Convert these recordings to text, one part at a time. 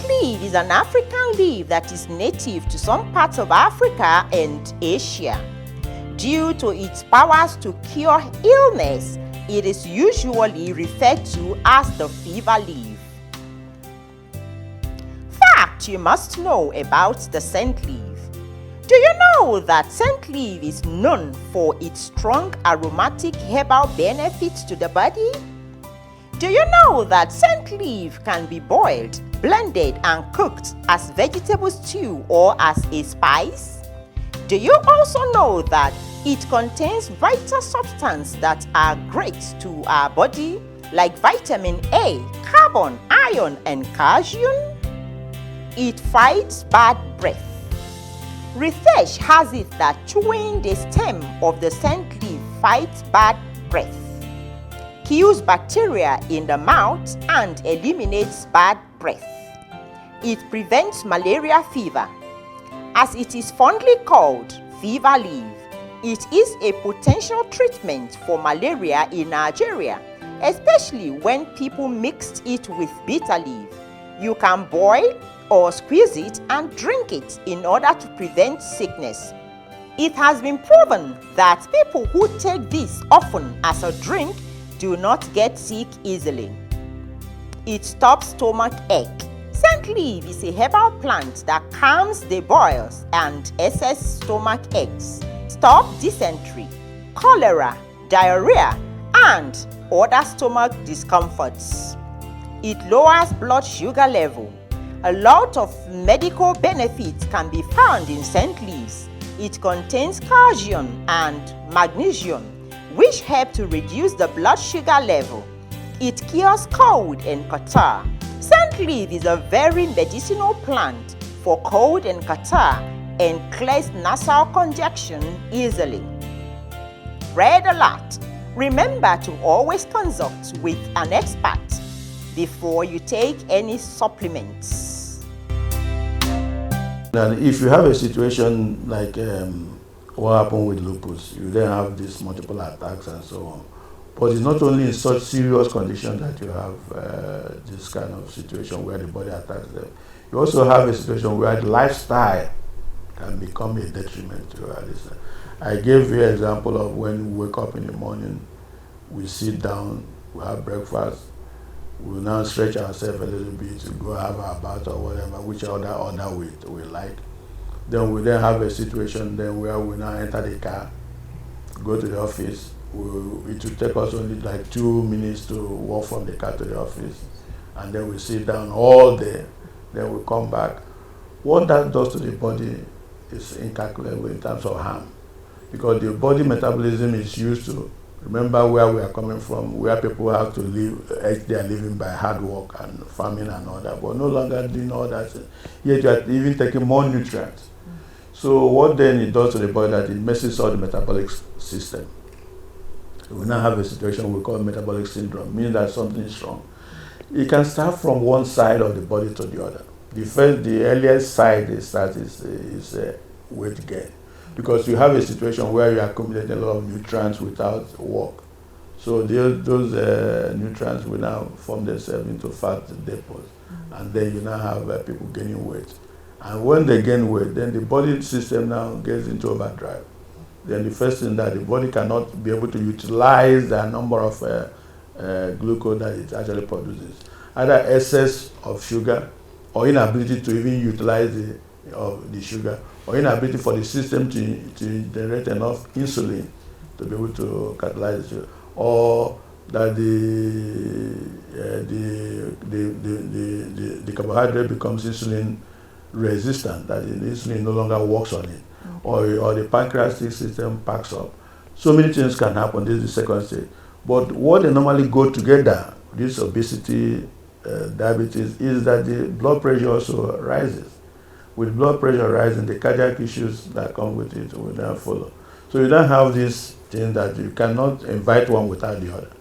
Scent leaf is an African leaf that is native to some parts of Africa and Asia. Due to its powers to cure illness, it is usually referred to as the fever leaf. Fact you must know about the scent leaf. Do you know that scent leaf is known for its strong aromatic herbal benefits to the body? Do you know that scent leaf can be boiled, blended and cooked as vegetable stew or as a spice? Do you also know that it contains vital substances that are great to our body, like vitamin A, carbon, iron, and calcium? It fights bad breath. Research has it that chewing the stem of the scent leaf fights bad breath, kills bacteria in the mouth, and eliminates bad breath. It prevents malaria fever. As it is fondly called fever leaf, it is a potential treatment for malaria in Nigeria, especially when people mixed it with bitter leaf. You can boil or squeeze it and drink it in order to prevent sickness. It has been proven that people who take this often as a drink do not get sick easily. It stops stomach ache. Scent leaf is a herbal plant that calms the boils and excess stomach aches, stops dysentery, cholera, diarrhea, and other stomach discomforts. It lowers blood sugar level. A lot of medical benefits can be found in scent leaves. It contains calcium and magnesium, which help to reduce the blood sugar level. It cures cold and catarrh. Scent leaf is a very medicinal plant for cold and catarrh and clears nasal congestion easily. Red alert! Remember to always consult with an expert before you take any supplements. And if you have a situation like what happened with lupus, you then have these multiple attacks and so on. But it's not only in such serious conditions that you have this kind of situation where the body attacks them. You also have a situation where the lifestyle can become a detriment to this. I gave you an example of when we wake up in the morning, we sit down, we have breakfast, we now stretch ourselves a little bit to go have our bath or whatever, which other way we like. Then we then have a situation then where we now enter the car, go to the office. It will take us only like 2 minutes to walk from the car to the office, and then we sit down all day. Then we come back. What that does to the body is incalculable in terms of harm, because the body metabolism is used to, remember where we are coming from, where people have to live, they are living by hard work and farming and all that, but no longer doing all that. Yet you are even taking more nutrients. So what then it does to the body, that it messes up the metabolic system. We now have a situation we call metabolic syndrome, meaning that something is wrong. It can start from one side of the body to the other. The earliest side it starts is weight gain, because you have a situation where you accumulate a lot of nutrients without work. So those nutrients will now form themselves into fat depots, and then you now have people gaining weight. And when they gain weight, then the body system now gets into overdrive. Then the first thing that the body cannot be able to utilize the number of glucose that it actually produces. Either excess of sugar, or inability to even utilize the sugar, or inability for the system to generate enough insulin to be able to catalyze the sugar, or that the carbohydrate becomes insulin resistant, that the insulin no longer works on it, or the pancreatic system packs up. So many things can happen. This is the second stage. But what they normally go together, this obesity, diabetes, is that the blood pressure also rises. With blood pressure rising, the cardiac issues that come with it will then follow. So you don't have this thing that you cannot invite one without the other.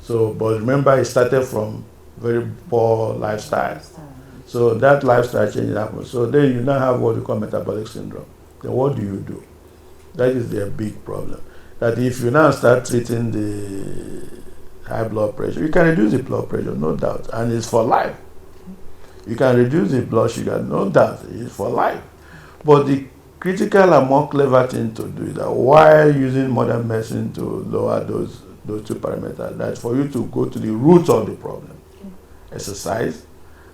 So, but remember, it started from very poor lifestyle. So that lifestyle change happens. So then you now have what we call metabolic syndrome. Then what do you do? That is their big problem. That if you now start treating the high blood pressure, you can reduce the blood pressure, no doubt, and it's for life. You can reduce the blood sugar, no doubt, it's for life. But the critical and more clever thing to do is that while using modern medicine to lower those two parameters, that's for you to go to the root of the problem. Exercise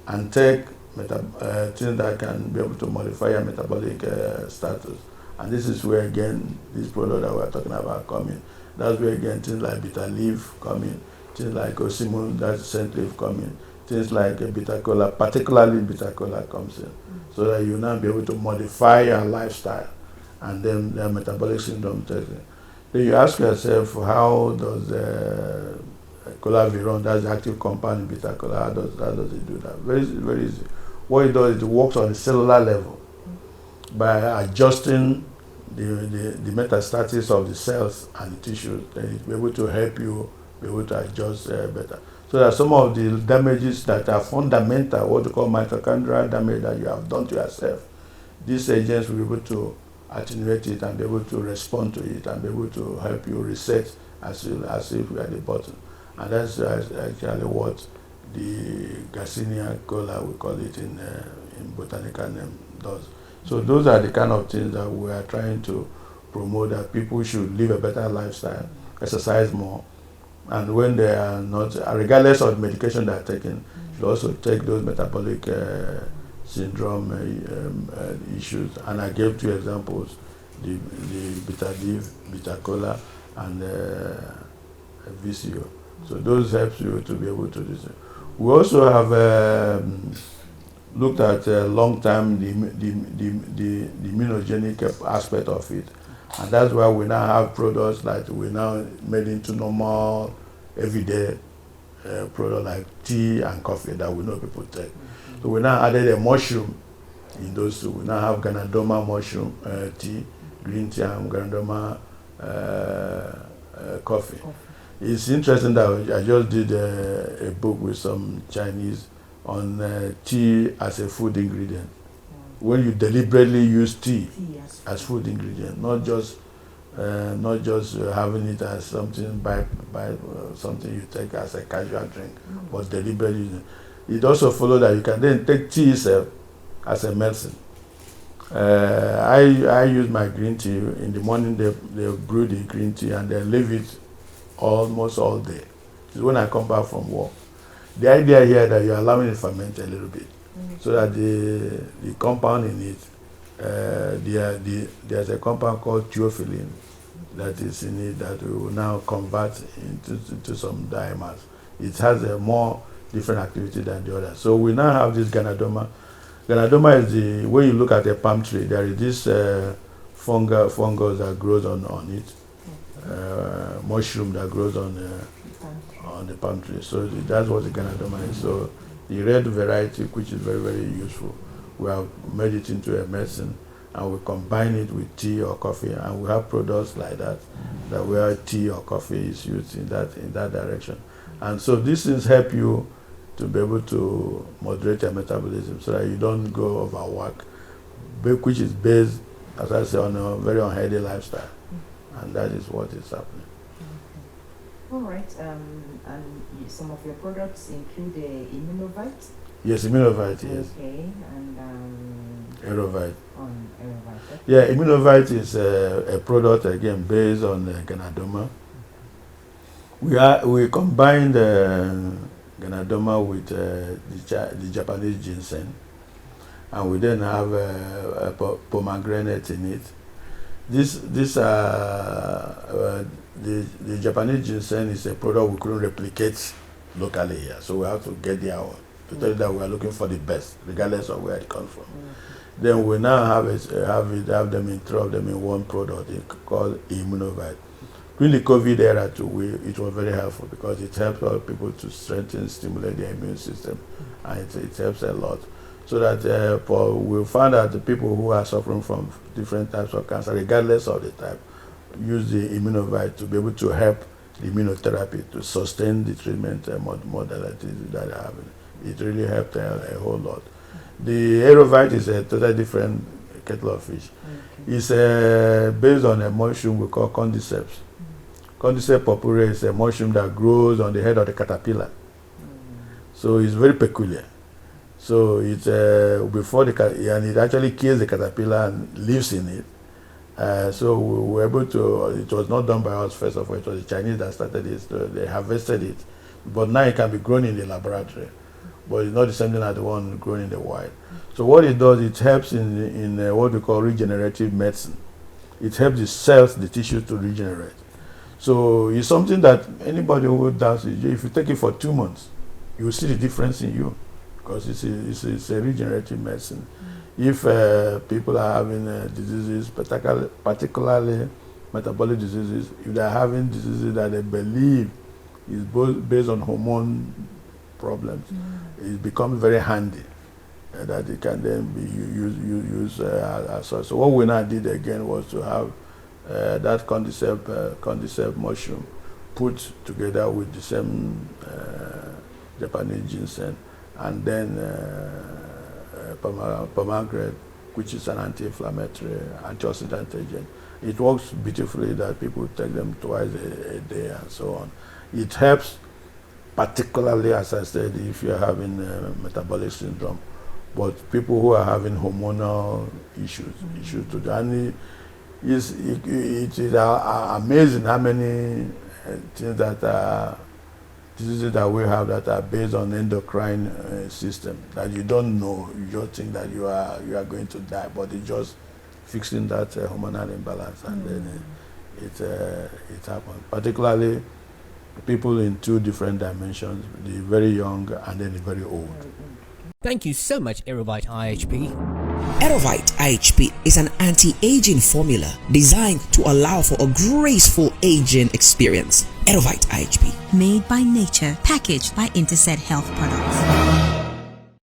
and take things that can be able to modify your metabolic status. And this is where, again, this product that we're talking about come in. That's where, again, things like bitter leaf come in, things like ocimum, that's scent leaf come in, things like bitter cola, particularly bitter cola comes in, so that you now be able to modify your lifestyle, and then the metabolic syndrome takes in. Then you ask yourself, how does cola viron, that's the active compound in bitter cola, how does it do that? Very easy. What it does is it works on the cellular level by adjusting the metastasis of the cells and the tissues. Then it will be able to help you be able to adjust better. So that some of the damages that are fundamental, what we call mitochondrial damage that you have done to yourself, these agents will be able to attenuate it and be able to respond to it and be able to help you reset as if we are at the bottom. And that's actually what the Garcinia cola, we call it in botanical name, does. So those are the kind of things that we are trying to promote, that people should live a better lifestyle, exercise more, and when they are not, regardless of the medication they are taking, should also take those metabolic syndrome issues. And I gave 2 examples, the bitter leaf, bitter cola, and VCO. So those helps you to be able to do so. We also have looked at long term the immunogenic aspect of it, and that's why we now have products that we now made into normal everyday product like tea and coffee that we know people take. So we now added a mushroom in those two. We now have Ganadoma mushroom tea, green tea, and Ganadoma coffee. It's interesting that I just did a book with some Chinese on tea as a food ingredient. When you deliberately use tea as food ingredient, not just having it as something by something you take as a casual drink, but deliberately using it. It also follows that you can then take tea itself as a medicine. I use my green tea in the morning. They brew the green tea and they leave it almost all day. It's when I come back from work. The idea here that you're allowing it to ferment a little bit, so that the compound in it, there's a compound called theophylline that is in it that we will now convert into some diamonds. It has a more different activity than the other. So we now have this Ganadoma. Ganadoma is the, when you look at a palm tree, there is this fungus that grows on it, mushroom that grows on the palm tree. So that's what the Ganadoma is. So the red variety, which is very, very useful, we have made it into a medicine, and we combine it with tea or coffee, and we have products like that where tea or coffee is used in that direction. And so these things help you to be able to moderate your metabolism so that you don't go overwork, which is based, as I say, on a very unhealthy lifestyle. And that is what is happening. All right, and some of your products include Immunovite? Yes, Immunovite, yes. Okay, and Aerovite. On Aerovite. Okay. Yeah, Immunovite is a product, again, based on Ganadoma. We combined Ganadoma with the Japanese ginseng, and we then have a pomegranate in it. The Japanese ginseng is a product we couldn't replicate locally here, so we have to get the hour to tell you that we are looking for the best, regardless of where it comes from. Then we now have them in 3 of them in one product called Immunovite. During the COVID era too, it was very helpful because it helps all people to strengthen, stimulate their immune system, and it helps a lot. So that we found that the people who are suffering from different types of cancer, regardless of the type, use the Immunovite to be able to help the immunotherapy to sustain the treatment modalities that are happening. It really helped a whole lot. The Aerovite is a totally different kettle of fish. Okay. It's based on a mushroom we call cordyceps. Cordyceps purpurea is a mushroom that grows on the head of the caterpillar. So it's very peculiar. So it before and it actually kills the caterpillar and lives in it. So we were able to. It was not done by us first of all. It was the Chinese that started it. So they harvested it, but now it can be grown in the laboratory, but it's not the same thing as the one grown in the wild. So what it does, it helps in what we call regenerative medicine. It helps the cells, the tissues to regenerate. So it's something that anybody who does it, if you take it for 2 months, you will see the difference in you, because it's a regenerative medicine. If people are having diseases, particularly metabolic diseases, if they are having diseases that they believe is based on hormone problems, it becomes very handy that it can then be used as such. So what we now did again was to have that cordyceps mushroom put together with the same Japanese ginseng, and then pomegranate, which is an anti-inflammatory, antioxidant agent. It works beautifully that people take them twice a day and so on. It helps, particularly, as I said, if you're having metabolic syndrome, but people who are having hormonal issues to that. And it is amazing how many things that are diseases that we have that are based on endocrine system that you don't know. You just think that you are going to die, but it's just fixing that hormonal imbalance, and then it happens. Particularly people in 2 different dimensions: the very young and then the very old. Thank you so much, Erovite IHP. Erovite IHP is an anti-aging formula designed to allow for a graceful aging experience. Erovite IHP. Made by nature, packaged by Interset Health Products.